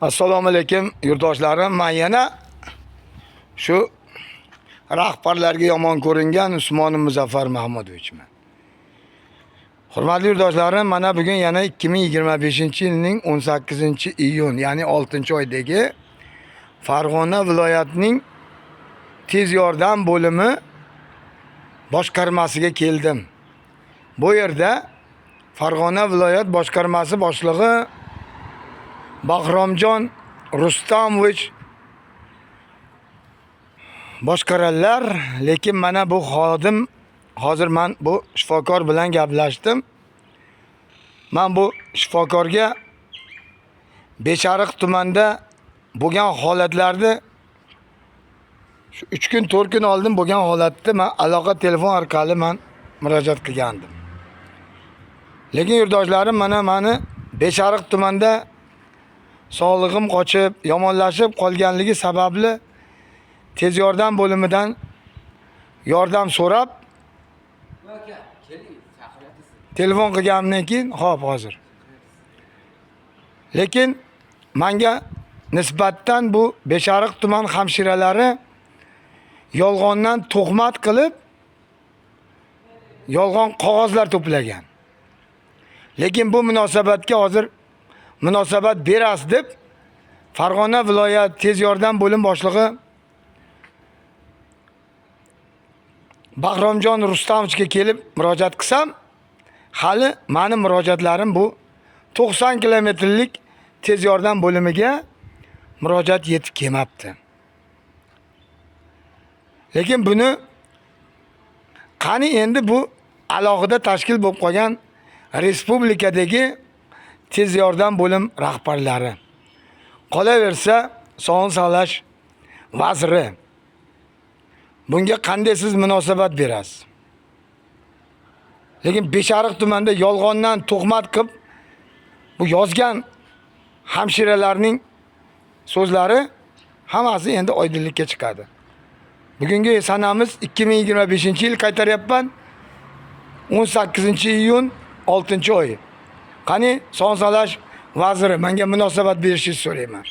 Assalomu alaykum yurtdoshlarim. Men yana shu rahbarlarga yomon ko'ringan Usmon Muzaffar Mahmudovichman. Hurmatli yurtdoshlarim, mana bugun yana 2025-yilning 18-iyun, ya'ni 6-oydagi Farg'ona viloyatining tez yordam bo'limi boshqarmasiga keldim. Bu yerda Farg'ona viloyat boshqarmasi boshlig'i Bahromjon Rustamovich boshqararlar, lekin mana bu xodim hozir men bu shifokor bilan gaplashdim. Men bu shifokorga Beshariq tumanida bo'lgan holatlarni shu 3 kun 4 kun oldin bo'lgan holatni men aloqa telefon orqali men murojaat qilgandim. Lekin yurtdoshlarim, mana meni Beshariq tumanida sog'lig'im qochib, yomonlashib qolganligi sababli tez yordam bo'limidan yordam so'rab telefon qilganimdan keyin hop hozir. Lekin menga nisbatan bu Beshariq tuman hamshiralari yolg'ondan tuhmat qilib yolg'on qog'ozlar to'plagan. Lekin bu munosabatga hozir munosabat berasiz deb Farg'ona viloyat tez yordam bo'lim boshlig'i Bahromjon Rustamovichga kelib murojaat qilsam, hali meni murojaatlarim bu 90 kilometrlik tez yordam bo'limiga murojaat yetib kelmabdi. Lekin buni qani endi bu alohida tashkil bo'lib qolgan respublikadagi tez yordam bo'lim rahbarlari. Qolaversa, sog'liqni saqlash vaziri bunga qanday siz munosabat berasiz? Lekin Beshariq tumanida yolg'ondan tuhmat qilib bu yozgan hamshiralarning so'zlari hammasi endi oydinlikka chiqadi. Bugungi sanamiz 2025-yil qaytaryapman. 18-iyun 6-oy. Qani sog'liqni saqlash vaziri menga munosabat berishingizni so'rayman.